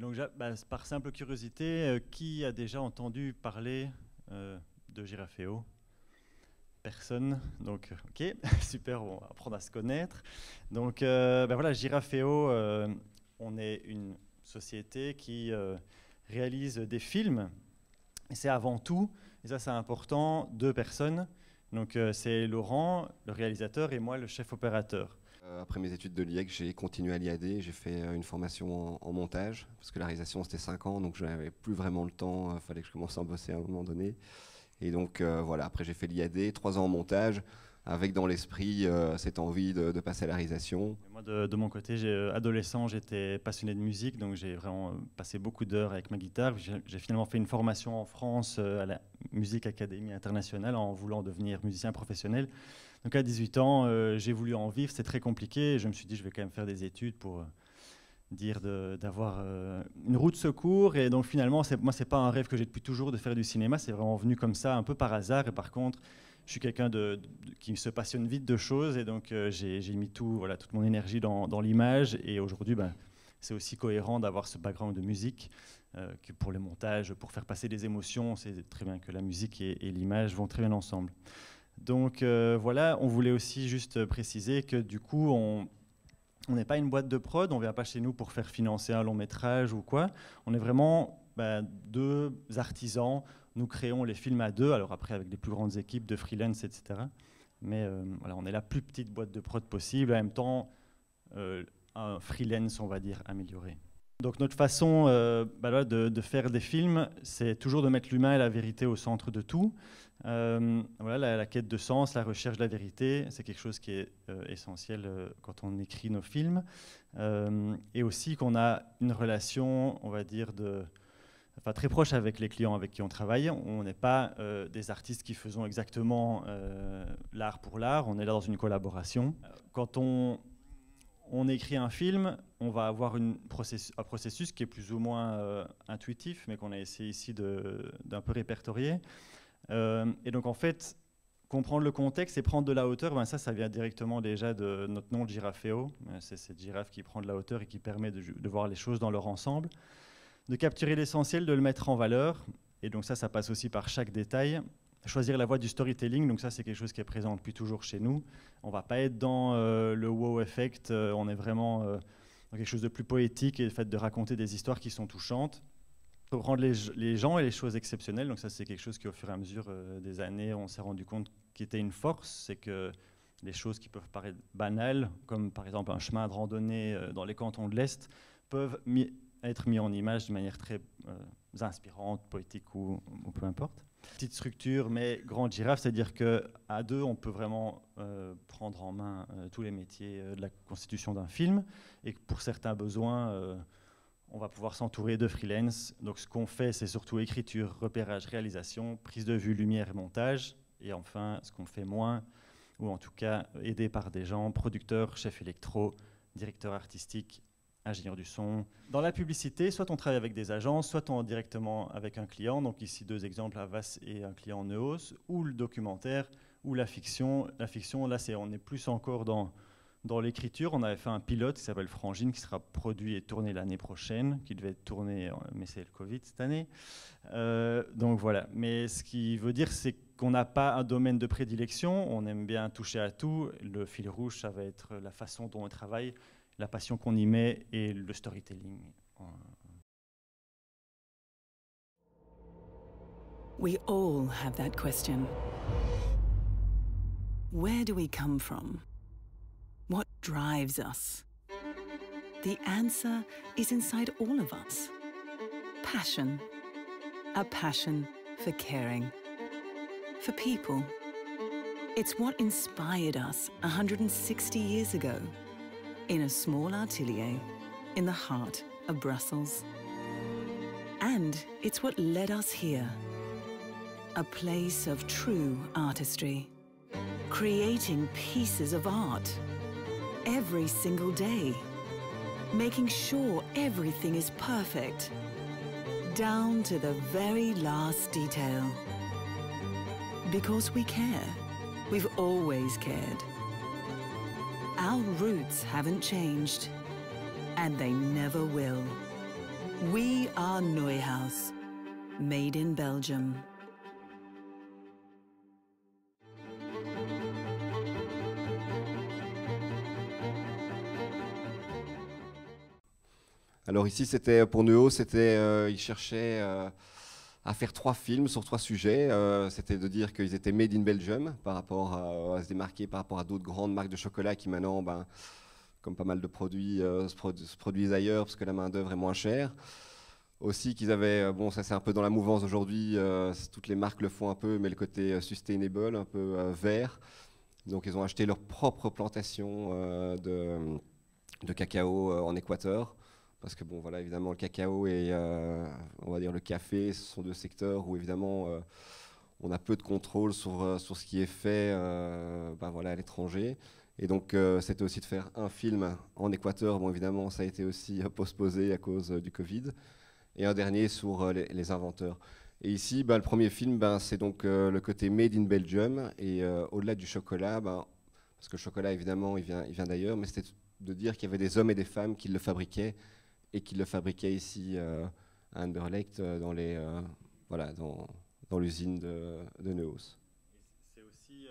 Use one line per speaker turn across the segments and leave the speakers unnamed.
Donc, par simple curiosité, qui a déjà entendu parler de Giraféo? Personne. Donc, ok, super, on va apprendre à se connaître. Donc, voilà, Giraféo, on est une société qui réalise des films. Et c'est avant tout, et ça c'est important, 2 personnes. Donc, c'est Laurent, le réalisateur, et moi, le chef opérateur.
Après mes études de l'IEC, j'ai continué à l'IAD, j'ai fait une formation en montage, parce que la réalisation c'était 5 ans, donc je n'avais plus vraiment le temps, il fallait que je commence à en bosser à un moment donné. Et donc voilà, après j'ai fait l'IAD, 3 ans en montage, avec dans l'esprit cette envie de passer à la réalisation.
Et moi, de mon côté, adolescent, j'étais passionné de musique, donc j'ai vraiment passé beaucoup d'heures avec ma guitare. J'ai finalement fait une formation en France à la Musique Académie Internationale en voulant devenir musicien professionnel. Donc à 18 ans, j'ai voulu en vivre, c'est très compliqué. Et je me suis dit, je vais quand même faire des études pour dire d'avoir une roue de secours. Et donc finalement, moi, c'est pas un rêve que j'ai depuis toujours de faire du cinéma. C'est vraiment venu comme ça, un peu par hasard. Et par contre, je suis quelqu'un qui se passionne vite de choses. Et donc j'ai mis toute mon énergie dans l'image. Et aujourd'hui, c'est aussi cohérent d'avoir ce background de musique que pour le montage, pour faire passer des émotions. C'est très bien que la musique et l'image vont très bien ensemble. Donc voilà, on voulait aussi juste préciser que du coup, on n'est pas une boîte de prod, on ne vient pas chez nous pour faire financer un long métrage ou quoi. On est vraiment 2 artisans, nous créons les films à 2, alors après avec des plus grandes équipes de freelance, etc. Mais voilà, on est la plus petite boîte de prod possible, en même temps un freelance, on va dire, amélioré. Donc notre façon de faire des films, c'est toujours de mettre l'humain et la vérité au centre de tout. Voilà, la quête de sens, la recherche de la vérité, c'est quelque chose qui est essentiel quand on écrit nos films. Et aussi qu'on a une relation, on va dire, très proche avec les clients avec qui on travaille. On n'est pas des artistes qui faisons exactement l'art pour l'art, on est là dans une collaboration. Quand on écrit un film, on va avoir un processus qui est plus ou moins intuitif, mais qu'on a essayé ici d'un peu répertorier. Et donc en fait, comprendre le contexte et prendre de la hauteur, ça vient directement déjà de notre nom de Giraféo. C'est cette girafe qui prend de la hauteur et qui permet de voir les choses dans leur ensemble. De capturer l'essentiel, de le mettre en valeur. Et donc ça passe aussi par chaque détail. Choisir la voie du storytelling, donc ça c'est quelque chose qui est présent depuis toujours chez nous. On ne va pas être dans le wow effect, on est vraiment dans quelque chose de plus poétique et le fait de raconter des histoires qui sont touchantes. Il faut rendre les gens et les choses exceptionnelles, donc ça c'est quelque chose qui au fur et à mesure des années on s'est rendu compte qui était une force, c'est que les choses qui peuvent paraître banales, comme par exemple un chemin de randonnée dans les cantons de l'Est, peuvent être mis en image de manière très inspirante, poétique ou peu importe. Petite structure, mais grande girafe, c'est-à-dire qu'à 2, on peut vraiment prendre en main tous les métiers de la constitution d'un film, et que pour certains besoins, on va pouvoir s'entourer de freelance. Donc ce qu'on fait, c'est surtout écriture, repérage, réalisation, prise de vue, lumière et montage, et enfin, ce qu'on fait moins, ou en tout cas aidé par des gens, producteurs, chefs électro, directeurs artistiques, ingénieur du son. Dans la publicité, soit on travaille avec des agences, soit on directement avec un client. Donc ici 2 exemples, Havas et un client Neos, ou le documentaire, ou la fiction. La fiction, là, on est plus encore dans l'écriture. On avait fait un pilote qui s'appelle Frangine, qui sera produit et tourné l'année prochaine, qui devait être tourné, mais c'est le Covid cette année. Donc voilà. Mais ce qui veut dire, c'est qu'on n'a pas un domaine de prédilection. On aime bien toucher à tout. Le fil rouge, ça va être la façon dont on travaille, la passion qu'on y met et le storytelling.
We all have that question. Where do we come from? What drives us? The answer is inside all of us. Passion. A passion for caring. For people. It's what inspired us 160 years ago. In a small atelier in the heart of Brussels. And it's what led us here. A place of true artistry. Creating pieces of art. Every single day. Making sure everything is perfect. Down to the very last detail. Because we care. We've always cared. Our roots haven't changed, and they never will. We are Neuhaus, made in Belgium.
Alors ici, c'était pour Neuhaus, ils cherchaient à faire 3 films sur 3 sujets. C'était de dire qu'ils étaient made in Belgium par rapport à se démarquer par rapport à d'autres grandes marques de chocolat qui maintenant, comme pas mal de produits, se produisent ailleurs parce que la main-d'œuvre est moins chère. Aussi qu'ils avaient, bon, ça c'est un peu dans la mouvance aujourd'hui, toutes les marques le font un peu, mais le côté sustainable, un peu vert. Donc ils ont acheté leur propre plantation de cacao en Équateur. Parce que, bon, voilà, évidemment, le cacao et, on va dire, le café, ce sont 2 secteurs où, évidemment, on a peu de contrôle sur ce qui est fait voilà, à l'étranger. Et donc, c'était aussi de faire un film en Équateur. Bon, évidemment, ça a été aussi postposé à cause du Covid. Et un dernier sur les inventeurs. Et ici, le premier film, c'est donc le côté Made in Belgium. Et au-delà du chocolat, parce que le chocolat, évidemment, il vient d'ailleurs, mais c'était de dire qu'il y avait des hommes et des femmes qui le fabriquaient et qui le fabriquaient ici à Anderlecht, dans l'usine de Neuhaus.
C'est aussi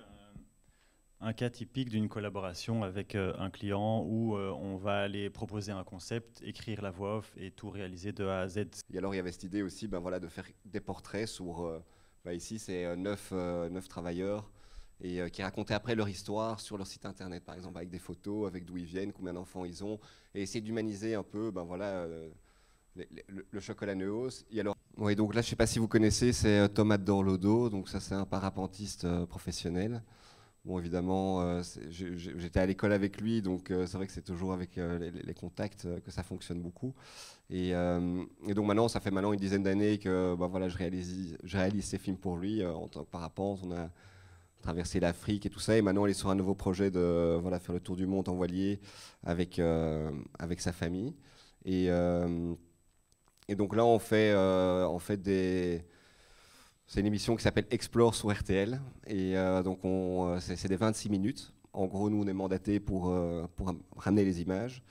un cas typique d'une collaboration avec un client où on va aller proposer un concept, écrire la voix off et tout réaliser de A à Z.
Et alors il y avait cette idée aussi de faire des portraits sur, ici c'est 9 travailleurs, et qui racontaient après leur histoire sur leur site internet, par exemple, avec des photos, avec d'où ils viennent, combien d'enfants ils ont, et essayer d'humaniser un peu le chocolat Neuhaus. Et alors, oui, donc là, je ne sais pas si vous connaissez, c'est Thomas Dorlodo, donc ça c'est un parapentiste professionnel. Bon, évidemment, j'étais à l'école avec lui, donc c'est vrai que c'est toujours avec les contacts que ça fonctionne beaucoup. Et donc maintenant, ça fait une dizaine d'années que je réalise ces films pour lui en tant que parapente. On a traverser l'Afrique et tout ça, et maintenant il est sur un nouveau projet de faire le tour du monde en voilier avec sa famille. Et donc là on fait c'est une émission qui s'appelle Explore sur RTL, et donc c'est des 26 minutes. En gros, nous on est mandatés pour ramener les images.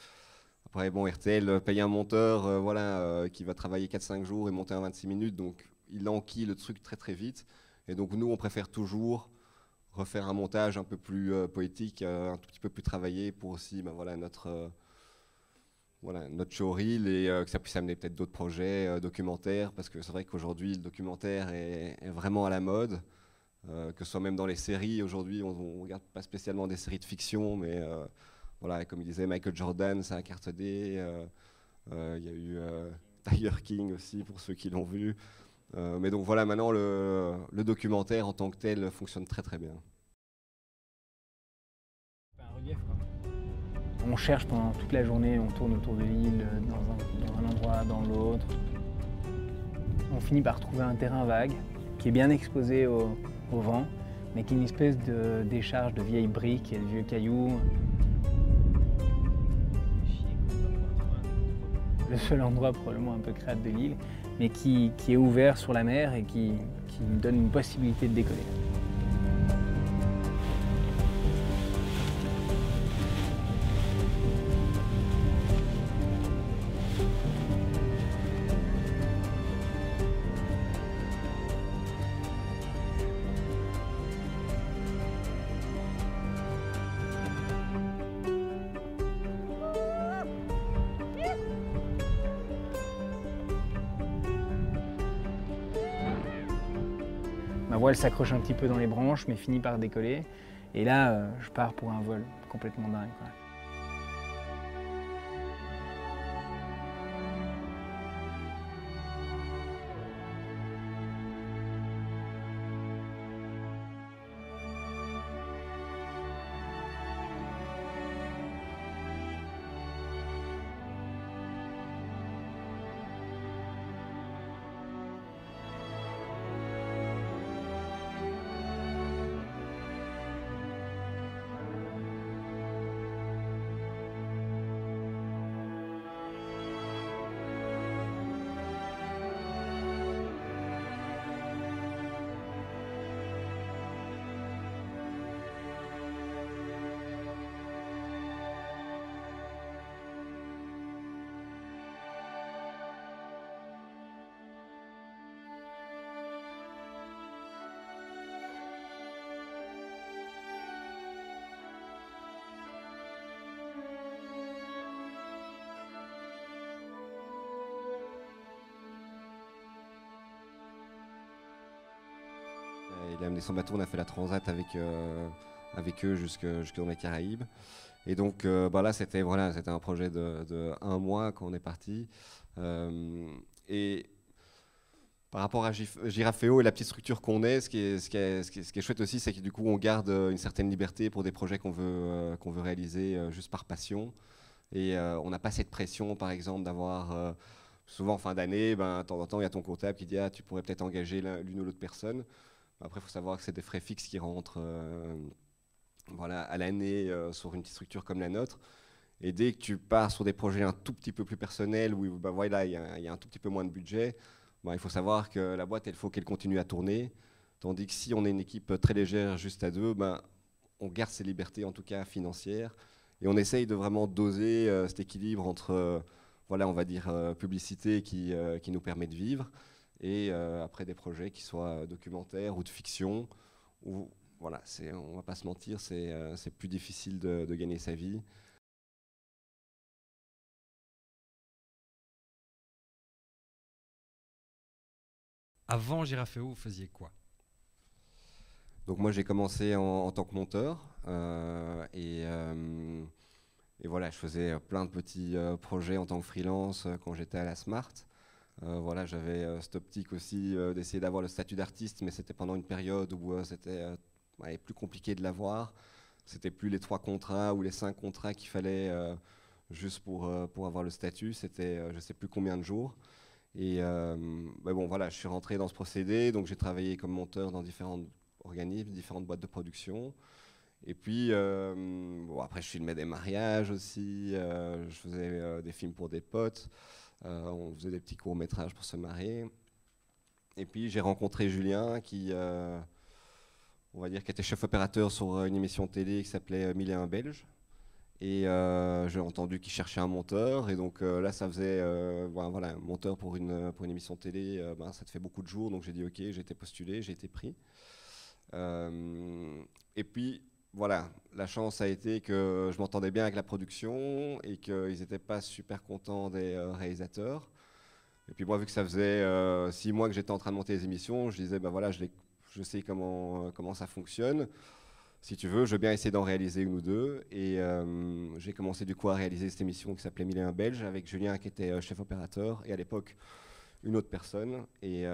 Après, bon, RTL paye un monteur qui va travailler 4-5 jours et monter en 26 minutes, donc il enquille le truc très très vite. Et donc nous on préfère toujours refaire un montage un peu plus poétique, un tout petit peu plus travaillé pour aussi notre showreel, et que ça puisse amener peut-être d'autres projets documentaires, parce que c'est vrai qu'aujourd'hui le documentaire est vraiment à la mode, que ce soit même dans les séries. Aujourd'hui on ne regarde pas spécialement des séries de fiction, mais comme il disait, Michael Jordan, ça a cartonné, il y a eu Tiger King aussi pour ceux qui l'ont vu. Mais donc voilà, maintenant le documentaire en tant que tel fonctionne très très bien.
Un relief, quoi. On cherche pendant toute la journée, on tourne autour de l'île, dans un endroit, dans l'autre. On finit par trouver un terrain vague qui est bien exposé au vent, mais qui est une espèce de décharge de vieilles briques et de vieux cailloux. Le seul endroit probablement un peu crade de l'île, mais qui est ouvert sur la mer et qui nous donne une possibilité de décoller. Ma voile s'accroche un petit peu dans les branches, mais finit par décoller. Et là, je pars pour un vol complètement dingue, quoi.
Il a amené son bateau, on a fait la transat avec eux jusque dans les Caraïbes. Et donc là, c'était un projet de 1 mois quand on est parti. Et par rapport à Giraféo et la petite structure qu'on est, ce qui est chouette aussi, c'est que du coup, on garde une certaine liberté pour des projets qu'on veut réaliser juste par passion. Et on n'a pas cette pression, par exemple, d'avoir... souvent, en fin d'année, de temps en temps, il y a ton comptable qui dit « Ah, tu pourrais peut-être engager l'une ou l'autre personne ». Après, il faut savoir que c'est des frais fixes qui rentrent à l'année sur une petite structure comme la nôtre. Et dès que tu pars sur des projets un tout petit peu plus personnels, où il y a un tout petit peu moins de budget, il faut savoir que la boîte, il faut qu'elle continue à tourner. Tandis que si on est une équipe très légère, juste à deux, on garde ses libertés, en tout cas financières. Et on essaye de vraiment doser cet équilibre entre, on va dire, publicité qui nous permet de vivre, et après des projets qui soient documentaires ou de fiction, où, on ne va pas se mentir, c'est plus difficile de gagner sa vie.
Avant Giraféo, vous faisiez quoi?
Donc moi j'ai commencé en tant que monteur et je faisais plein de petits projets en tant que freelance quand j'étais à la Smart. J'avais cette optique aussi d'essayer d'avoir le statut d'artiste, mais c'était pendant une période où c'était plus compliqué de l'avoir. C'était plus les 3 contrats ou les 5 contrats qu'il fallait juste pour avoir le statut, c'était je ne sais plus combien de jours. Et je suis rentré dans ce procédé, donc j'ai travaillé comme monteur dans différents organismes, différentes boîtes de production. Et puis, après, je filmais des mariages aussi, je faisais des films pour des potes, on faisait des petits courts-métrages pour se marier. Et puis, j'ai rencontré Julien, qui était chef opérateur sur une émission de télé qui s'appelait 1001 Belges. Et j'ai entendu qu'il cherchait un monteur, et donc là ça faisait un monteur pour une émission de télé, ça te fait beaucoup de jours, donc j'ai dit ok, j'ai été postulé, j'ai été pris. Et puis la chance a été que je m'entendais bien avec la production et qu'ils n'étaient pas super contents des réalisateurs. Et puis moi, vu que ça faisait 6 mois que j'étais en train de monter les émissions, je disais je sais comment ça fonctionne. Si tu veux, je veux bien essayer d'en réaliser une ou deux. Et j'ai commencé du coup à réaliser cette émission qui s'appelait 1001 Belges, avec Julien qui était chef opérateur, et à l'époque une autre personne. Et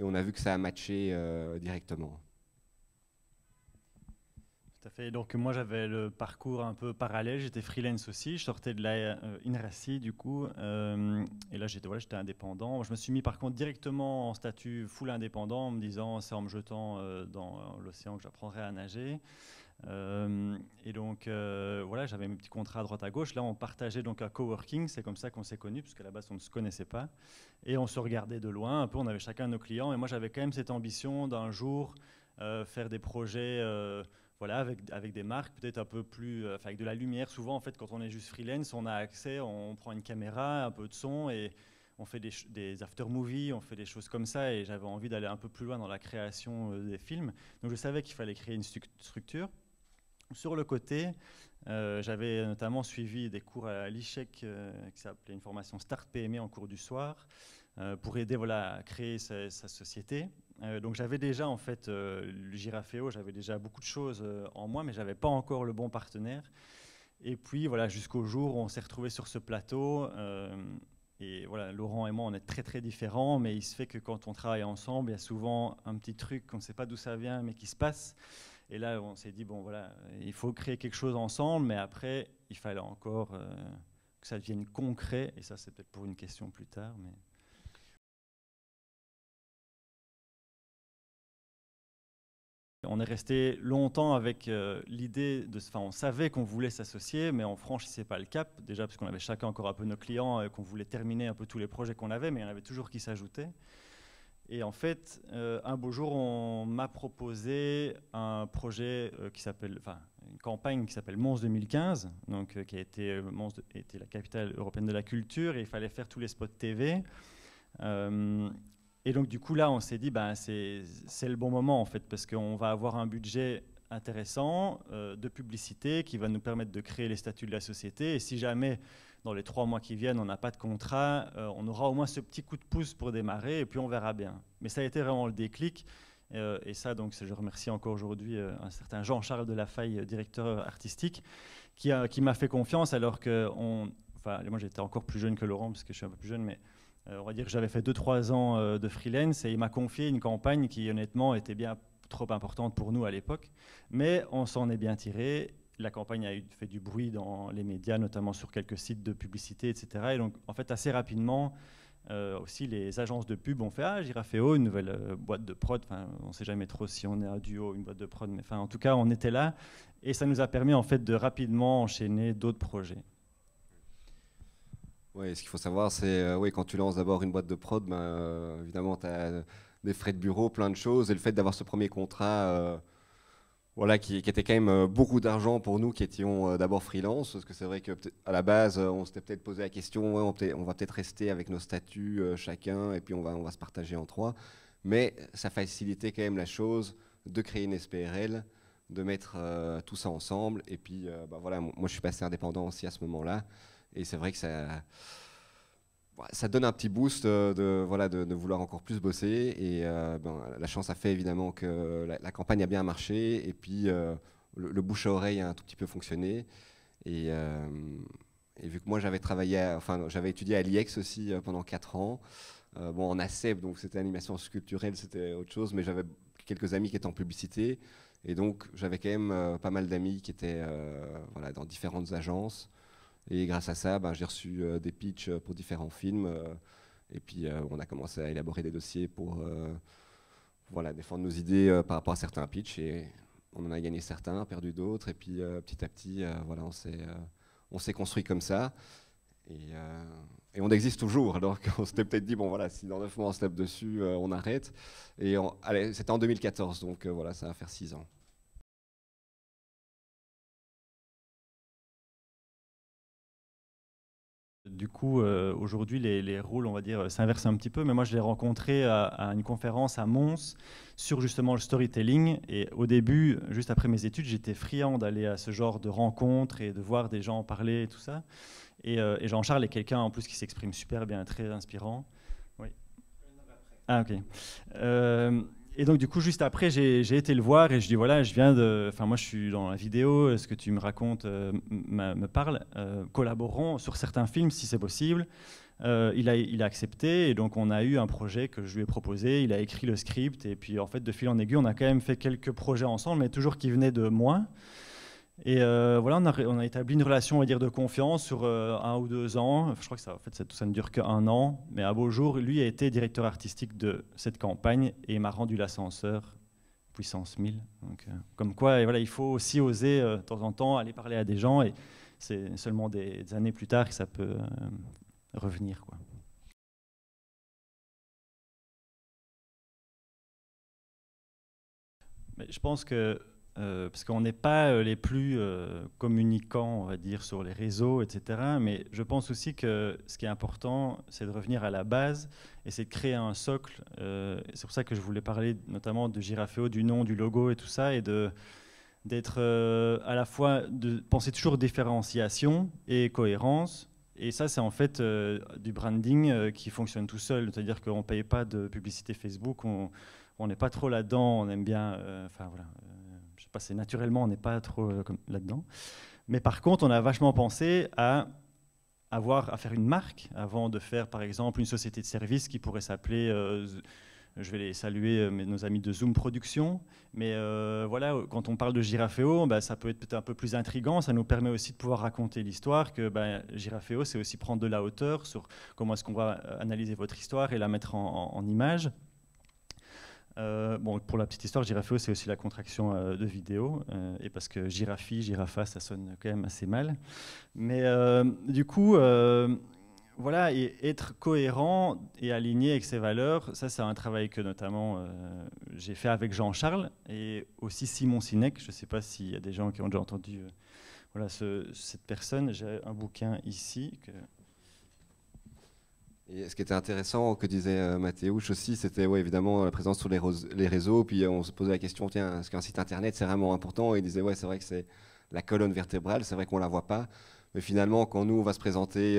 on a vu que ça a matché directement.
Tout à fait. Donc moi j'avais le parcours un peu parallèle, j'étais freelance aussi, je sortais de la INRACI du coup, et là j'étais indépendant. Je me suis mis par contre directement en statut full indépendant en me disant c'est en me jetant dans l'océan que j'apprendrai à nager. Et donc j'avais mes petits contrats à droite à gauche. Là on partageait donc un coworking, c'est comme ça qu'on s'est connus, parce qu'à la base on ne se connaissait pas. Et on se regardait de loin, un peu, on avait chacun nos clients, et moi j'avais quand même cette ambition d'un jour faire des projets avec des marques peut-être un peu plus, avec de la lumière. Souvent, en fait, quand on est juste freelance, on a accès, on prend une caméra, un peu de son et on fait des after-movies, on fait des choses comme ça. Et j'avais envie d'aller un peu plus loin dans la création des films. Donc, je savais qu'il fallait créer une structure. Sur le côté, j'avais notamment suivi des cours à l'ICHEC qui s'appelait une formation Start PME en cours du soir pour aider à créer sa société. Donc j'avais déjà en fait le Giraféo, j'avais déjà beaucoup de choses en moi, mais j'avais pas encore le bon partenaire. Et puis jusqu'au jour où on s'est retrouvés sur ce plateau. Et Laurent et moi, on est très très différents, mais il se fait que quand on travaille ensemble, il y a souvent un petit truc qu'on ne sait pas d'où ça vient, mais qui se passe. Et là, on s'est dit il faut créer quelque chose ensemble, mais après, il fallait encore que ça devienne concret. Et ça, c'est peut-être pour une question plus tard, mais. On est resté longtemps avec l'idée on savait qu'on voulait s'associer, mais on franchissait pas le cap, déjà parce qu'on avait chacun encore un peu nos clients et qu'on voulait terminer un peu tous les projets qu'on avait, mais il y en avait toujours qui s'ajoutaient. Et en fait, un beau jour, on m'a proposé un projet une campagne qui s'appelle Mons 2015, donc qui a été Mons était la capitale européenne de la culture, et il fallait faire tous les spots TV. Et donc du coup là on s'est dit c'est le bon moment en fait, parce qu'on va avoir un budget intéressant de publicité qui va nous permettre de créer les statuts de la société, et si jamais dans les 3 mois qui viennent on n'a pas de contrat, on aura au moins ce petit coup de pouce pour démarrer, et puis on verra bien. Mais ça a été vraiment le déclic, Et ça, donc, je remercie encore aujourd'hui un certain Jean-Charles Delafaye, directeur artistique, qui m'a fait confiance alors que moi j'étais encore plus jeune que Laurent, parce que je suis un peu plus jeune, mais on va dire que j'avais fait 2-3 ans de freelance, et il m'a confié une campagne qui honnêtement était bien trop importante pour nous à l'époque, mais on s'en est bien tiré. La campagne a fait du bruit dans les médias, notamment sur quelques sites de publicité, etc. Et donc, en fait, assez rapidement, aussi les agences de pub ont fait « Ah, Giraféo, une nouvelle boîte de prod ». Enfin, on ne sait jamais trop si on est un duo, une boîte de prod, mais enfin, en tout cas, on était là. Et ça nous a permis, en fait, de rapidement enchaîner d'autres projets.
Oui, ce qu'il faut savoir, c'est oui, quand tu lances d'abord une boîte de prod, évidemment, tu as des frais de bureau, plein de choses. Et le fait d'avoir ce premier contrat... voilà, qui était quand même beaucoup d'argent pour nous qui étions d'abord freelance, parce que c'est vrai qu'à la base, on s'était peut-être posé la question, ouais, on va peut-être rester avec nos statuts chacun, et puis on va se partager en 3. Mais ça facilitait quand même la chose de créer une SPRL, de mettre tout ça ensemble. Et puis, voilà, moi, je suis passé indépendant aussi à ce moment-là. Et c'est vrai que ça donne un petit boost de vouloir encore plus bosser. Et la chance a fait évidemment que la campagne a bien marché. Et puis le bouche à oreille a un tout petit peu fonctionné. Et vu que moi j'avais étudié à l'IEX aussi pendant 4 ans. En ACEP, donc c'était animation sculpturelle, c'était autre chose. Mais j'avais quelques amis qui étaient en publicité. Et donc j'avais quand même pas mal d'amis qui étaient dans différentes agences. Et grâce à ça, j'ai reçu des pitchs pour différents films. Et puis, on a commencé à élaborer des dossiers pour défendre nos idées par rapport à certains pitchs. Et on en a gagné certains, perdu d'autres. Et puis, petit à petit, on s'est construit comme ça. Et on existe toujours. Alors qu'on s'était peut-être dit, si dans 9 mois on se tape dessus, on arrête. Et c'était en 2014, donc ça va faire 6 ans.
Du coup, aujourd'hui, les rôles, on va dire, s'inversent un petit peu, mais moi, je l'ai rencontré à une conférence à Mons sur justement le storytelling. Et au début, juste après mes études, j'étais friand d'aller à ce genre de rencontres et de voir des gens parler et tout ça. Et Jean-Charles est quelqu'un, en plus, qui s'exprime super bien, très inspirant. Oui. Ah, ok. Et donc, du coup, juste après, j'ai été le voir et je dis, voilà, moi, je suis dans la vidéo, ce que tu me racontes me parle. Collaborons sur certains films, si c'est possible. Il a accepté, et donc on a eu un projet que je lui ai proposé. Il a écrit le script, et puis, en fait, de fil en aiguille, on a quand même fait quelques projets ensemble, mais toujours qui venaient de moi. Et on a établi une relation, on va dire, de confiance sur 1 ou 2 ans. Je crois que ça ne dure qu'1 an. Mais à beau jour, lui a été directeur artistique de cette campagne et m'a rendu l'ascenseur puissance 1000. Donc, comme quoi, il faut aussi oser de temps en temps aller parler à des gens. Et c'est seulement des années plus tard que ça peut revenir, quoi. Mais je pense que parce qu'on n'est pas les plus communicants, on va dire, sur les réseaux, etc. Mais je pense aussi que ce qui est important, c'est de revenir à la base et c'est de créer un socle. C'est pour ça que je voulais parler notamment de Giraféo, du nom, du logo et tout ça, et d'être à la fois, de penser toujours différenciation et cohérence. Et ça, c'est en fait du branding qui fonctionne tout seul. C'est-à-dire qu'on ne paye pas de publicité Facebook, on n'est pas trop là-dedans, on aime bien... je sais pas, c'est naturellement, on n'est pas trop là-dedans. Mais par contre, on a vachement pensé à faire une marque avant de faire, par exemple, une société de service qui pourrait s'appeler... je vais les saluer, nos amis de Zoom Production. Mais quand on parle de Giraféo, ça peut être peut-être un peu plus intriguant. Ça nous permet aussi de pouvoir raconter l'histoire, que Giraféo, c'est aussi prendre de la hauteur sur comment est-ce qu'on va analyser votre histoire et la mettre en image. Pour la petite histoire, Giraféo, c'est aussi la contraction de vidéo, et parce que Girafi, Girafa, ça sonne quand même assez mal. Mais du coup... et être cohérent et aligné avec ses valeurs, ça c'est un travail que notamment j'ai fait avec Jean-Charles et aussi Simon Sinek. Je ne sais pas s'il y a des gens qui ont déjà entendu cette personne. J'ai un bouquin ici.
Et ce qui était intéressant, que disait Mathéouche aussi, c'était évidemment la présence sur les réseaux. Puis on se posait la question, tiens, est-ce qu'un site internet c'est vraiment important? Et il disait, c'est vrai que c'est la colonne vertébrale, c'est vrai qu'on ne la voit pas. Mais finalement, quand nous, on va se présenter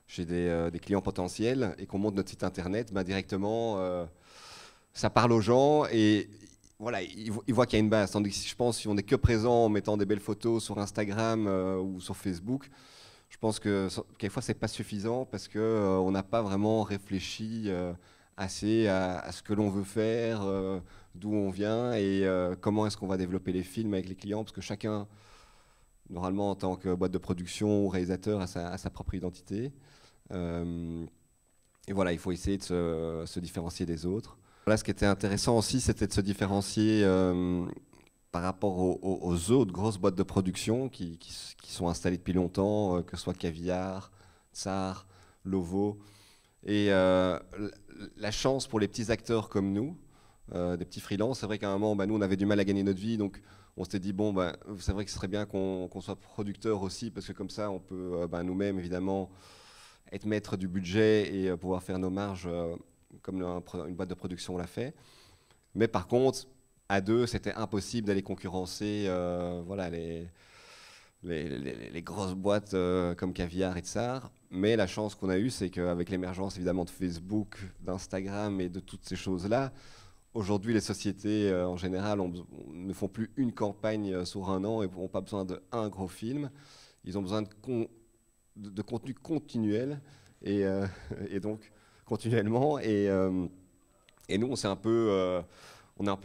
chez des clients potentiels et qu'on monte notre site internet, directement, ça parle aux gens et voilà, ils voient qu'il y a une base. Tandis que je pense si on n'est que présent en mettant des belles photos sur Instagram ou sur Facebook, je pense que quelquefois c'est pas suffisant parce que on n'a pas vraiment réfléchi assez à ce que l'on veut faire, d'où on vient et comment est-ce qu'on va développer les films avec les clients, parce que chacun, normalement en tant que boîte de production ou réalisateur, a sa propre identité. Et voilà, il faut essayer de se différencier des autres. Voilà, ce qui était intéressant aussi, c'était de se différencier par rapport aux autres grosses boîtes de production qui sont installées depuis longtemps, que ce soit Caviar, Tsar, Lovo. Et la chance pour les petits acteurs comme nous, des petits freelances, c'est vrai qu'à un moment, nous, on avait du mal à gagner notre vie, donc on s'était dit, bon, c'est vrai que ce serait bien qu'on soit producteur aussi, parce que comme ça, on peut nous-mêmes, évidemment, être maître du budget et pouvoir faire nos marges comme une boîte de production l'a fait. Mais par contre, à deux, c'était impossible d'aller concurrencer voilà, les grosses boîtes comme Caviar et Tsar. Mais la chance qu'on a eue, c'est qu'avec l'émergence évidemment de Facebook, d'Instagram et de toutes ces choses-là, aujourd'hui les sociétés en général ne font plus une campagne sur un an et n'ont pas besoin d'un gros film. Ils ont besoin de contenu continuel et donc continuellement. Et nous, on est un peu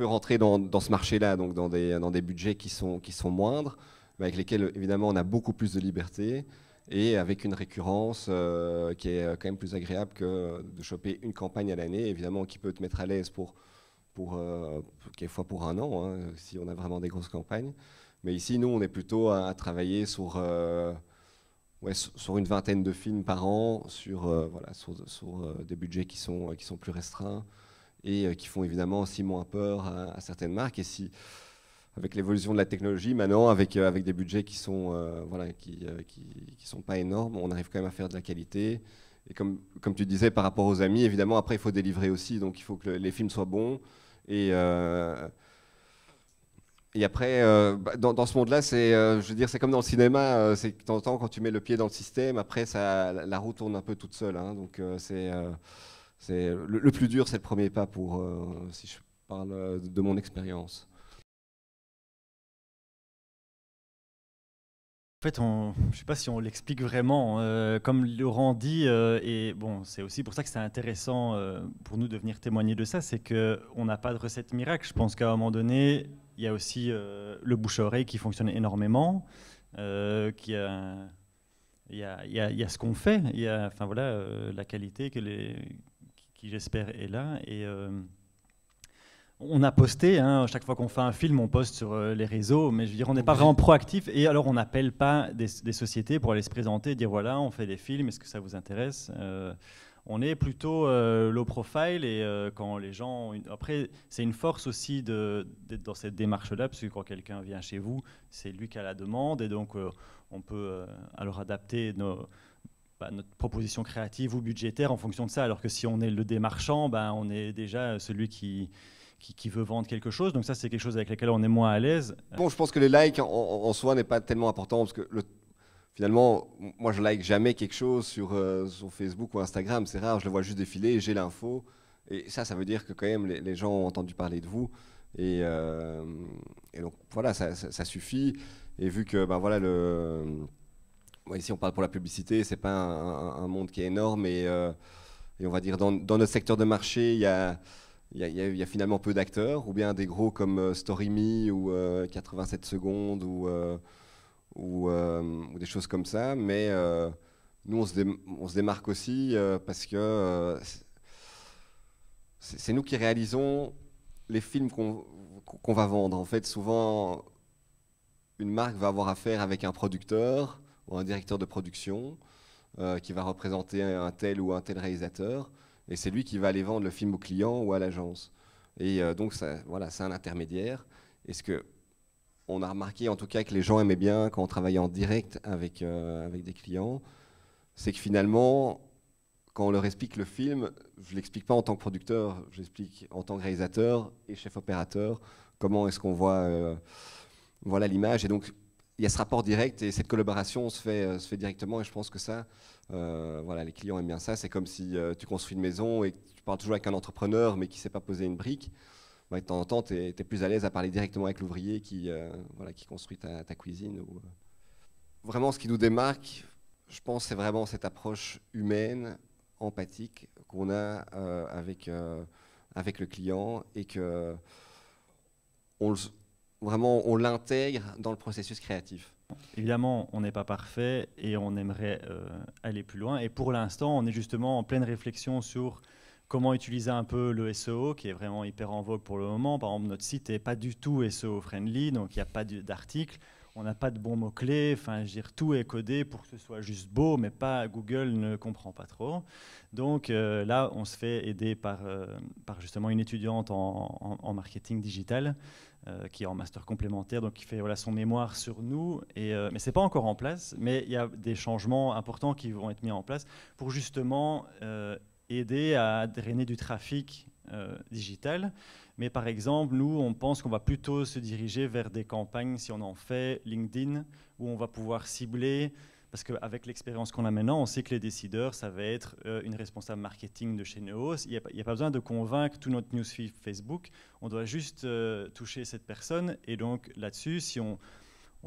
rentré dans ce marché-là, donc dans des budgets qui sont moindres, mais avec lesquels, évidemment, on a beaucoup plus de liberté et avec une récurrence qui est quand même plus agréable que de choper une campagne à l'année, évidemment, qui peut te mettre à l'aise pour quelquefois pour un an, hein, si on a vraiment des grosses campagnes. Mais ici, nous, on est plutôt à travailler sur une vingtaine de films par an, sur des budgets qui sont plus restreints et qui font évidemment aussi moins peur à certaines marques. Et si, avec l'évolution de la technologie, maintenant, avec des budgets qui sont pas énormes, on arrive quand même à faire de la qualité. Et comme tu disais, par rapport aux amis, évidemment, après, il faut délivrer aussi. Donc, il faut que les films soient bons. Et après, dans ce monde-là, je veux dire, c'est comme dans le cinéma, c'est que de temps en temps, quand tu mets le pied dans le système, après, la roue tourne un peu toute seule. Hein, donc, le plus dur, c'est le premier pas, si je parle de mon expérience.
En fait, je ne sais pas si on l'explique vraiment. Comme Laurent dit, et bon, c'est aussi pour ça que c'est intéressant pour nous de venir témoigner de ça, c'est qu'on n'a pas de recette miracle. Je pense qu'à un moment donné, il y a aussi le bouche-oreille qui fonctionne énormément, il y a ce qu'on fait, il y a la qualité qui j'espère est là. Et on a posté, hein, chaque fois qu'on fait un film, on poste sur les réseaux, mais je veux dire, on n'est pas vraiment proactif. Et alors, on n'appelle pas des sociétés pour aller se présenter, dire voilà, on fait des films, est-ce que ça vous intéresse? On est plutôt low profile et quand les gens... Après, c'est une force aussi d'être dans cette démarche-là, parce que quand quelqu'un vient chez vous, c'est lui qui a la demande et donc on peut alors adapter notre proposition créative ou budgétaire en fonction de ça, alors que si on est le démarchant, on est déjà celui qui veut vendre quelque chose. Donc ça, c'est quelque chose avec lequel on est moins à l'aise.
Bon, je pense que le like en soi n'est pas tellement important parce que finalement, moi, je like jamais quelque chose sur Facebook ou Instagram. C'est rare, je le vois juste défiler, j'ai l'info. Et ça veut dire que quand même, les gens ont entendu parler de vous. Et donc, voilà, ça suffit. Et vu que, ici, on parle pour la publicité, c'est pas un monde qui est énorme. Et on va dire, dans notre secteur de marché, il y a finalement peu d'acteurs, ou bien des gros comme Story.me ou 87 secondes ou des choses comme ça. Mais nous, on se démarque aussi parce que c'est nous qui réalisons les films qu'on va vendre. En fait, souvent, une marque va avoir affaire avec un producteur ou un directeur de production qui va représenter un tel ou un tel réalisateur. Et c'est lui qui va aller vendre le film au client ou à l'agence. Et donc, c'est un intermédiaire. Et ce qu'on a remarqué, en tout cas, que les gens aimaient bien quand on travaillait en direct avec des clients, c'est que finalement, quand on leur explique le film, je ne l'explique pas en tant que producteur, je l'explique en tant que réalisateur et chef opérateur, comment est-ce qu'on voit l'image. Et donc, il y a ce rapport direct et cette collaboration se fait directement, et je pense que ça, voilà, les clients aiment bien ça. C'est comme si tu construis une maison et que tu parles toujours avec un entrepreneur mais qui ne sait pas poser une brique. Bah, de temps en temps, tu es plus à l'aise à parler directement avec l'ouvrier voilà, qui construit ta cuisine. Vraiment, ce qui nous démarque, je pense, c'est vraiment cette approche humaine, empathique qu'on a avec le client, et que vraiment on l'intègre dans le processus créatif.
Évidemment, on n'est pas parfait et on aimerait aller plus loin. Et pour l'instant, on est justement en pleine réflexion sur comment utiliser un peu le SEO, qui est vraiment hyper en vogue pour le moment. Par exemple, notre site n'est pas du tout SEO-friendly, donc il n'y a pas d'article, on n'a pas de bons mots-clés. Enfin, je veux dire, tout est codé pour que ce soit juste beau, mais pas Google ne comprend pas trop. Donc là, on se fait aider par justement une étudiante en marketing digital, qui est en master complémentaire, donc qui fait voilà, son mémoire sur nous. Mais ce n'est pas encore en place, mais il y a des changements importants qui vont être mis en place pour justement aider à drainer du trafic digital. Mais par exemple, nous, on pense qu'on va plutôt se diriger vers des campagnes, si on en fait, LinkedIn, où on va pouvoir cibler, parce qu'avec l'expérience qu'on a maintenant, on sait que les décideurs, ça va être une responsable marketing de chez Neos. Il n'y a pas besoin de convaincre tout notre newsfeed Facebook, on doit juste toucher cette personne. Et donc là-dessus, si on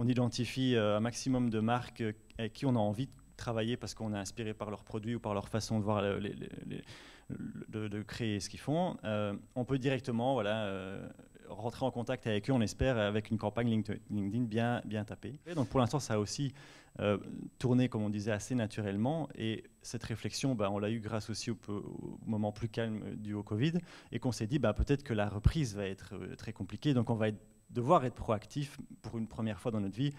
identifie un maximum de marques avec qui on a envie de travailler parce qu'on est inspiré par leurs produits ou par leur façon de voir de créer ce qu'ils font, on peut directement voilà, rentrer en contact avec eux, on espère, avec une campagne LinkedIn bien tapée. Et donc pour l'instant, ça a aussi tourné, comme on disait, assez naturellement. Et cette réflexion, on l'a eu grâce aussi au moment plus calme dû au Covid, et qu'on s'est dit peut-être que la reprise va être très compliquée. Donc on va devoir être proactif pour une première fois dans notre vie,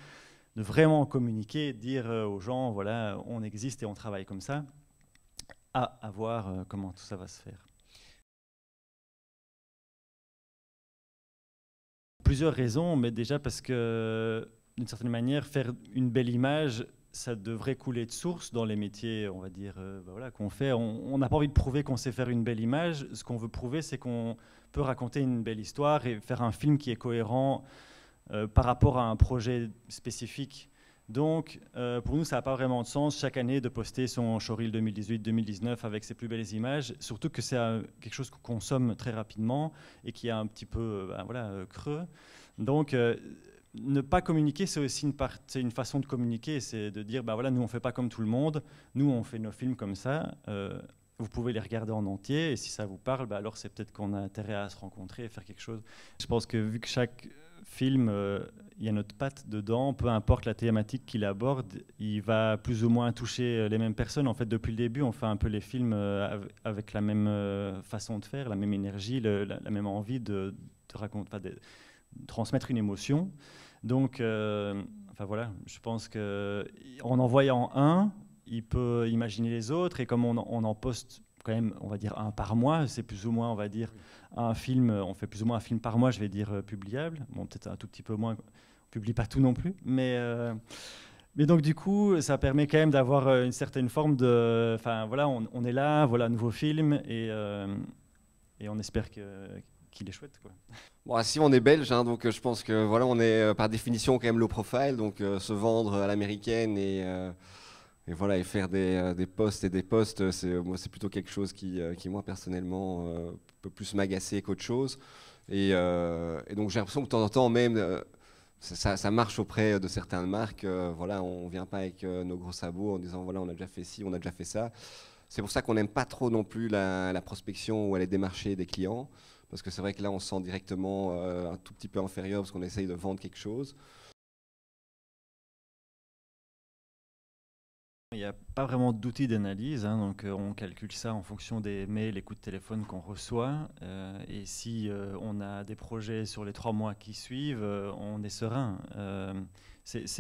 de vraiment communiquer, dire aux gens, voilà, on existe et on travaille comme ça, à voir comment tout ça va se faire. Plusieurs raisons, mais déjà parce que, d'une certaine manière, faire une belle image, ça devrait couler de source dans les métiers, on va dire, voilà, qu'on fait. On n'a pas envie de prouver qu'on sait faire une belle image. Ce qu'on veut prouver, c'est qu'on peut raconter une belle histoire et faire un film qui est cohérent par rapport à un projet spécifique. Donc, pour nous, ça n'a pas vraiment de sens chaque année de poster son showreel 2018-2019 avec ses plus belles images, surtout que c'est quelque chose qu'on consomme très rapidement et qui est un petit peu creux. Donc, ne pas communiquer, c'est aussi une façon de communiquer, c'est de dire, voilà, nous, on ne fait pas comme tout le monde, nous, on fait nos films comme ça, vous pouvez les regarder en entier, et si ça vous parle, alors c'est peut-être qu'on a intérêt à se rencontrer et faire quelque chose. Je pense que vu que chaque film, il y a notre patte dedans, peu importe la thématique qu'il aborde, il va plus ou moins toucher les mêmes personnes. En fait, depuis le début, on fait un peu les films avec la même façon de faire, la même énergie, la même envie de raconter, de transmettre une émotion. Donc, voilà, je pense qu'en en voyant un, il peut imaginer les autres, et comme on en poste quand même, on va dire un par mois, c'est plus ou moins, on va dire, un film, on fait plus ou moins un film par mois, je vais dire, publiable. Bon, peut-être un tout petit peu moins, on publie pas tout non plus, mais donc du coup, ça permet quand même d'avoir une certaine forme de, enfin voilà, on est là, voilà, nouveau film, et on espère qu'il est chouette, quoi.
Bon, si on est belge, hein, donc je pense que voilà, on est par définition quand même low profile, donc se vendre à l'américaine et voilà, et faire des posts et des posts, c'est plutôt quelque chose qui moi personnellement peut plus m'agacer qu'autre chose. Et donc j'ai l'impression que de temps en temps même ça marche auprès de certaines marques. Voilà, on vient pas avec nos gros sabots en disant voilà, on a déjà fait ci, on a déjà fait ça. C'est pour ça qu'on n'aime pas trop non plus la prospection ou aller démarcher des clients, parce que c'est vrai que là on se sent directement un tout petit peu inférieur parce qu'on essaye de vendre quelque chose.
Il n'y a pas vraiment d'outils d'analyse, hein, donc on calcule ça en fonction des mails, les coups de téléphone qu'on reçoit. Et si on a des projets sur les 3 mois qui suivent, on est serein. On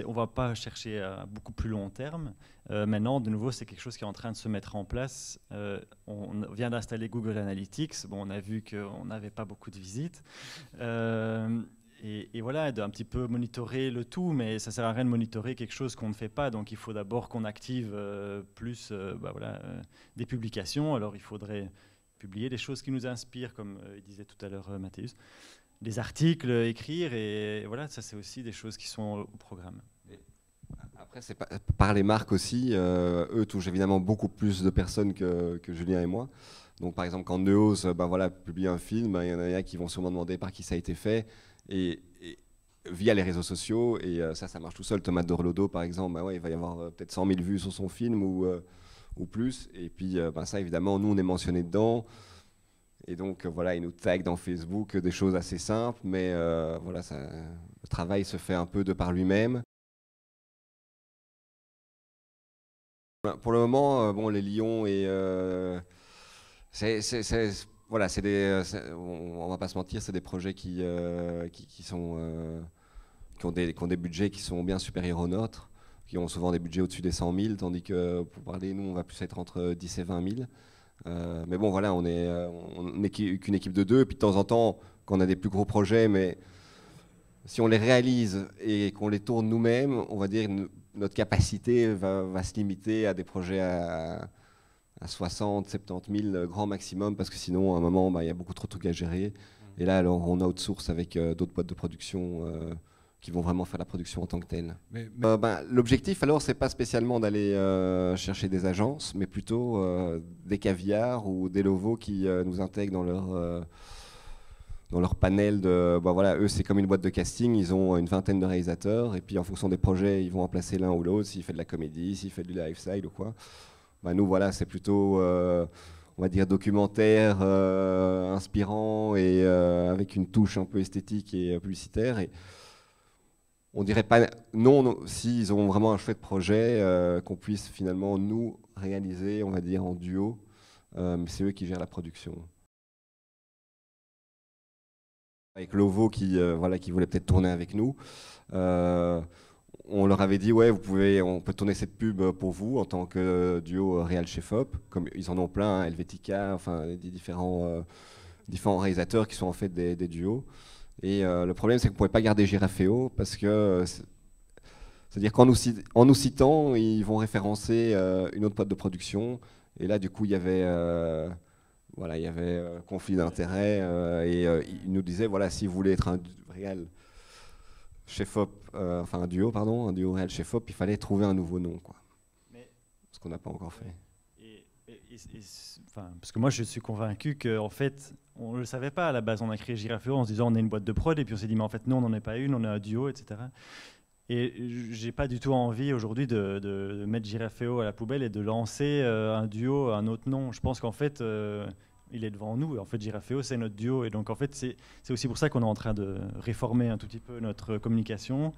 ne va pas chercher à beaucoup plus long terme. Maintenant, de nouveau, c'est quelque chose qui est en train de se mettre en place. On vient d'installer Google Analytics. Bon, on a vu qu'on n'avait pas beaucoup de visites. Et voilà, d'un petit peu monitorer le tout, mais ça ne sert à rien de monitorer quelque chose qu'on ne fait pas. Donc il faut d'abord qu'on active plus des publications. Alors il faudrait publier des choses qui nous inspirent, comme disait tout à l'heure Mathéus, des articles, écrire, et voilà, ça c'est aussi des choses qui sont au programme.
Après, c'est par les marques aussi. Eux touchent évidemment beaucoup plus de personnes que Julien et moi. Donc, par exemple, quand Neos voilà, publie un film, il y en a qui vont sûrement demander par qui ça a été fait, et via les réseaux sociaux. Et ça marche tout seul. Thomas Dorlodo, par exemple, ouais, il va y avoir peut-être 100 000 vues sur son film ou plus. Et puis, ça, évidemment, nous, on est mentionné dedans. Et donc, voilà, ils nous taguent dans Facebook, des choses assez simples. Mais voilà, le travail se fait un peu de par lui-même. Pour le moment, bon, les lions et voilà, on va pas se mentir, c'est des projets qui ont des budgets qui sont bien supérieurs aux nôtres, qui ont souvent des budgets au-dessus des 100 000, tandis que pour parler, nous, on va plus être entre 10 et 20 000. Mais bon, voilà, on est qu'une équipe de deux, et puis de temps en temps, quand on a des plus gros projets, mais si on les réalise et qu'on les tourne nous-mêmes, on va dire notre capacité va se limiter à des projets à 60, 70 000 grand maximum, parce que sinon, à un moment, il y a beaucoup trop de trucs à gérer. Et là, alors, on outsource avec d'autres boîtes de production qui vont vraiment faire la production en tant que telle. L'objectif, alors, c'est pas spécialement d'aller chercher des agences, mais plutôt des caviars ou des Lovos qui nous intègrent dans leur panel de... voilà, eux, c'est comme une boîte de casting, ils ont une vingtaine de réalisateurs, et puis en fonction des projets, ils vont en placer l'un ou l'autre, s'il fait de la comédie, s'il fait du lifestyle ou quoi. Nous, voilà, c'est plutôt, on va dire, documentaire, inspirant, et avec une touche un peu esthétique et publicitaire. Et on dirait pas non, s'ils ont vraiment un chouette projet, qu'on puisse finalement nous réaliser, on va dire, en duo, mais c'est eux qui gèrent la production. Avec Lovo qui voulait peut-être tourner avec nous, on leur avait dit ouais, on peut tourner cette pub pour vous en tant que duo Real Chef Op, comme ils en ont plein, Helvetica, enfin des différents réalisateurs qui sont en fait des duos. Et le problème, c'est qu'on ne pouvait pas garder Giraféo parce que c'est-à-dire qu'en nous citant, ils vont référencer une autre boîte de production. Et là, du coup, il y avait conflit d'intérêts et il nous disait voilà, si vous voulez être un réel chef-op, un duo réel chef-op, il fallait trouver un nouveau nom, quoi. Ce qu'on n'a pas encore fait.
Parce que moi, je suis convaincu qu'en fait, on ne le savait pas à la base. On a créé Giraféo en se disant on est une boîte de prod, et puis on s'est dit mais en fait non, on n'en est pas une, on est un duo, etc. Et j'ai pas du tout envie aujourd'hui de mettre Giraféo à la poubelle et de lancer un duo, un autre nom. Je pense qu'en fait, il est devant nous. Et en fait, Giraféo, c'est notre duo. Et donc, en fait, c'est aussi pour ça qu'on est en train de réformer un tout petit peu notre communication.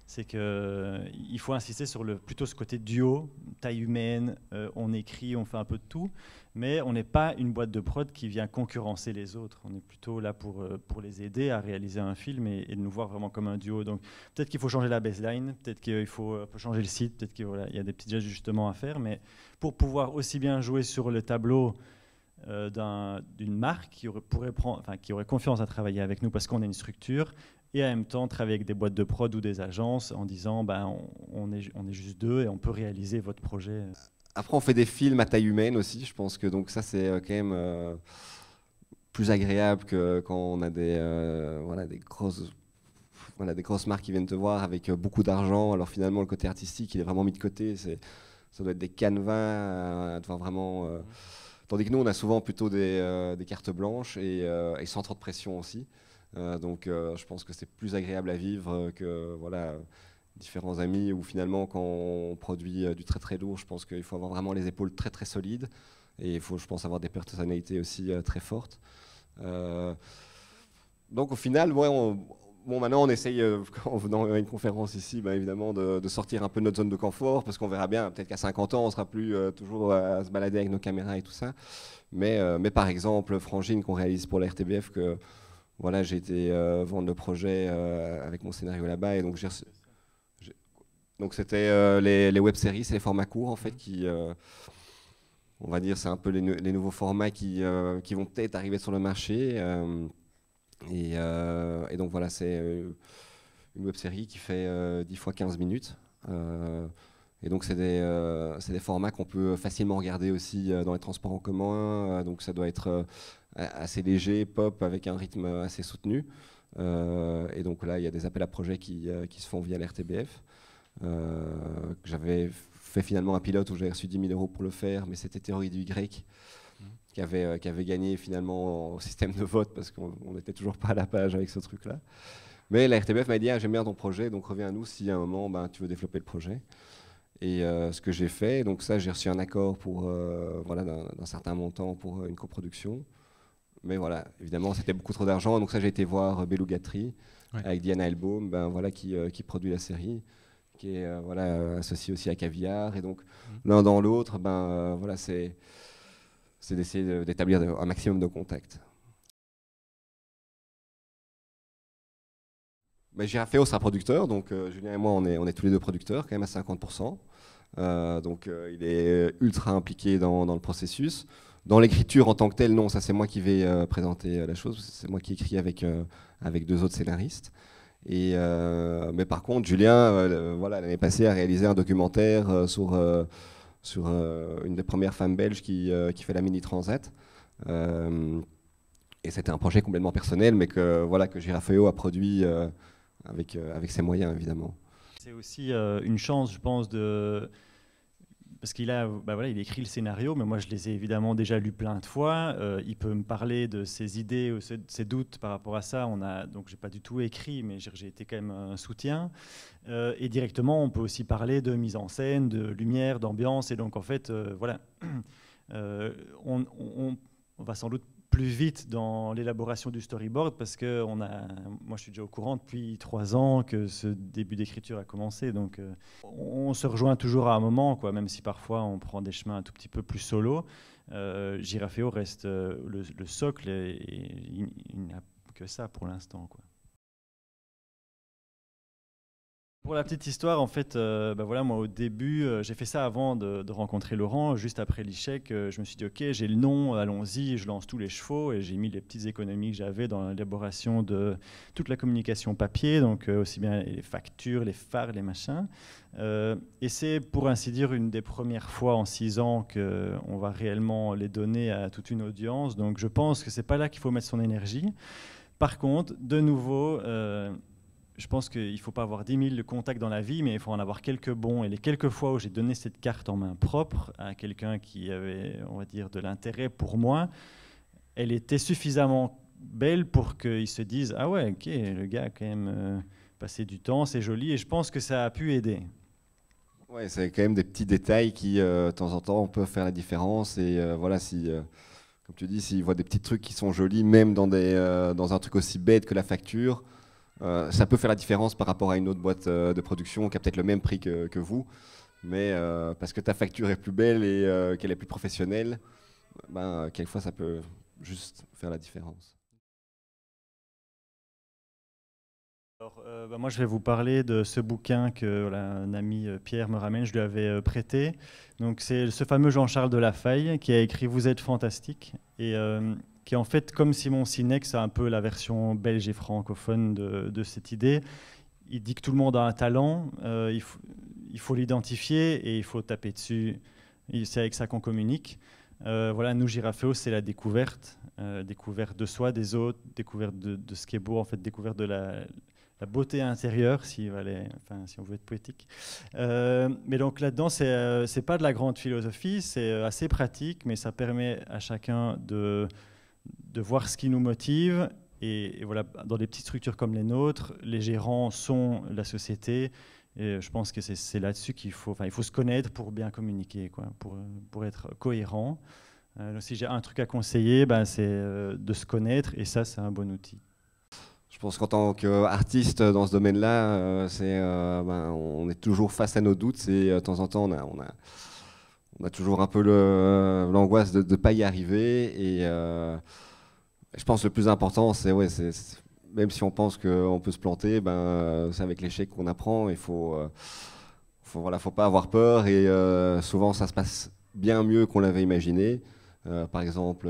C'est qu'il faut insister sur plutôt ce côté duo, taille humaine, on écrit, on fait un peu de tout, mais on n'est pas une boîte de prod qui vient concurrencer les autres. On est plutôt là pour les aider à réaliser un film et de nous voir vraiment comme un duo. Donc peut-être qu'il faut changer la baseline, peut-être qu'il faut changer le site, peut-être qu'il y a des petits ajustements à faire, mais pour pouvoir aussi bien jouer sur le tableau d'une marque qui aurait confiance à travailler avec nous parce qu'on est une structure, et en même temps travailler avec des boîtes de prod ou des agences en disant on est juste deux et on peut réaliser votre projet.
Après, on fait des films à taille humaine aussi, je pense que donc ça c'est quand même plus agréable que quand on a des grosses marques qui viennent te voir avec beaucoup d'argent. Alors finalement, le côté artistique, il est vraiment mis de côté. Ça doit être des canevas à devoir vraiment... Tandis que nous, on a souvent plutôt des cartes blanches et sans trop de pression aussi. Donc je pense que c'est plus agréable à vivre que différents amis où finalement quand on produit du très très lourd, je pense qu'il faut avoir vraiment les épaules très très solides et il faut, je pense, avoir des personnalités aussi très fortes. Donc au final, maintenant on essaye, en venant à une conférence ici, évidemment de sortir un peu de notre zone de confort, parce qu'on verra bien, peut-être qu'à 50 ans on sera plus toujours à se balader avec nos caméras et tout ça. Mais par exemple, Frangine qu'on réalise pour la RTBF, j'ai été vendre le projet avec mon scénario là-bas, et donc donc c'était les web-séries, c'est les formats courts en fait qui, on va dire, c'est un peu les nouveaux formats qui vont peut-être arriver sur le marché. Et donc voilà, c'est une web-série qui fait 10 fois 15 minutes. Et donc c'est des formats qu'on peut facilement regarder aussi dans les transports en commun. Donc ça doit être assez léger, pop, avec un rythme assez soutenu. Et donc là, il y a des appels à projets qui se font via l'RTBF. que j'avais fait finalement un pilote où j'avais reçu 10 000 € pour le faire, mais c'était Théorie du Y qui avait gagné finalement au système de vote parce qu'on n'était toujours pas à la page avec ce truc-là. Mais la RTBF m'a dit ah, j'aime bien ton projet, donc reviens à nous si à un moment tu veux développer le projet. Et ce que j'ai fait, donc ça j'ai reçu un accord pour voilà, d'un certain montant pour une coproduction. Mais voilà, évidemment c'était beaucoup trop d'argent, donc ça j'ai été voir Belugatri avec Diana Elbaum, voilà, qui produit la série, qui est voilà, associé aussi à Caviar. Et donc l'un dans l'autre, voilà, c'est d'essayer d'établir un maximum de contacts. Girafeo sera producteur, donc Julien et moi on est tous les deux producteurs, quand même à 50%. Donc il est ultra impliqué dans le processus. Dans l'écriture en tant que telle, non, ça c'est moi qui vais présenter la chose, c'est moi qui écris avec 2 autres scénaristes. Mais par contre, Julien, voilà, l'année passée, a réalisé un documentaire sur une des premières femmes belges qui fait la Mini Transat. Et c'était un projet complètement personnel, mais que Girafeo a produit avec ses moyens, évidemment.
C'est aussi une chance, je pense, parce qu'il il écrit le scénario, mais moi je les ai évidemment déjà lus plein de fois. Il peut me parler de ses idées ou ses doutes par rapport à ça. Donc j'ai pas du tout écrit, mais j'ai été quand même un soutien. Et directement, on peut aussi parler de mise en scène, de lumière, d'ambiance. Et donc en fait, voilà, on va sans doute plus vite dans l'élaboration du storyboard parce que moi je suis déjà au courant depuis 3 ans que ce début d'écriture a commencé, donc on se rejoint toujours à un moment, quoi, même si parfois on prend des chemins un tout petit peu plus solo. Girafeo reste le socle et il n'y a que ça pour l'instant, quoi. Pour la petite histoire, en fait, voilà, moi au début, j'ai fait ça avant de rencontrer Laurent. Juste après l'ICHEC, je me suis dit ok, j'ai le nom, allons-y, je lance tous les chevaux et j'ai mis les petites économies que j'avais dans l'élaboration de toute la communication papier, donc aussi bien les factures, les phares, les machins. Et c'est pour ainsi dire une des premières fois en 6 ans qu'on va réellement les donner à toute une audience. Donc je pense que c'est pas là qu'il faut mettre son énergie. Par contre, de nouveau, je pense qu'il ne faut pas avoir 10 000 contacts dans la vie, mais il faut en avoir quelques bons. Et les quelques fois où j'ai donné cette carte en main propre à quelqu'un qui avait, on va dire, de l'intérêt pour moi, elle était suffisamment belle pour qu'ils se disent « Ah ouais, ok, le gars a quand même passé du temps, c'est joli. » Et je pense que ça a pu aider.
Ouais, c'est quand même des petits détails qui, de temps en temps, peuvent faire la différence. Et voilà, comme tu dis, s'ils voient des petits trucs qui sont jolis, même dans un truc aussi bête que la facture, ça peut faire la différence par rapport à une autre boîte de production qui a peut-être le même prix que vous, mais parce que ta facture est plus belle et qu'elle est plus professionnelle, quelquefois ça peut juste faire la différence.
Alors, moi je vais vous parler de ce bouquin que un ami Pierre me ramène, je lui avais prêté. Donc c'est ce fameux Jean-Charles Delafaye qui a écrit « Vous êtes fantastique » et qui est en fait comme Simon Sinek, c'est un peu la version belge et francophone de cette idée. Il dit que tout le monde a un talent, il faut l'identifier et il faut taper dessus. C'est avec ça qu'on communique. Voilà, nous, Girafeo, c'est la découverte de soi, des autres, découverte de ce qui est beau, en fait, découverte de la beauté intérieure, si on veut être poétique. Mais donc là-dedans, c'est pas de la grande philosophie, c'est assez pratique, mais ça permet à chacun de voir ce qui nous motive. Et voilà, dans des petites structures comme les nôtres, les gérants sont la société. Et je pense que c'est là-dessus qu'il faut se connaître pour bien communiquer, quoi, pour être cohérent. Donc si j'ai un truc à conseiller, c'est de se connaître, et ça, c'est un bon outil.
Je pense qu'en tant qu'artiste dans ce domaine-là, on est toujours face à nos doutes. Et de temps en temps, on a toujours un peu l'angoisse de ne pas y arriver. Et je pense que le plus important, c'est même si on pense qu'on peut se planter, c'est avec l'échec qu'on apprend. Il faut pas avoir peur. Et souvent, ça se passe bien mieux qu'on l'avait imaginé. Par exemple,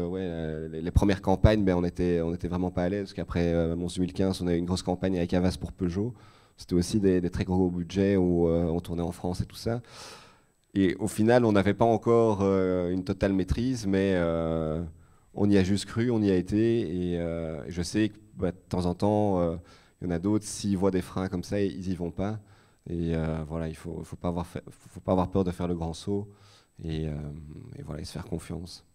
les premières campagnes, on était vraiment pas à l'aise, parce qu'après 2015, on a eu une grosse campagne avec Havas pour Peugeot. C'était aussi des très gros budgets où on tournait en France et tout ça. Et au final, on n'avait pas encore une totale maîtrise, mais on y a juste cru, on y a été. Et je sais que de temps en temps, il y en a d'autres, s'ils voient des freins comme ça, ils y vont pas. Et voilà, faut pas avoir peur de faire le grand saut et voilà, et se faire confiance.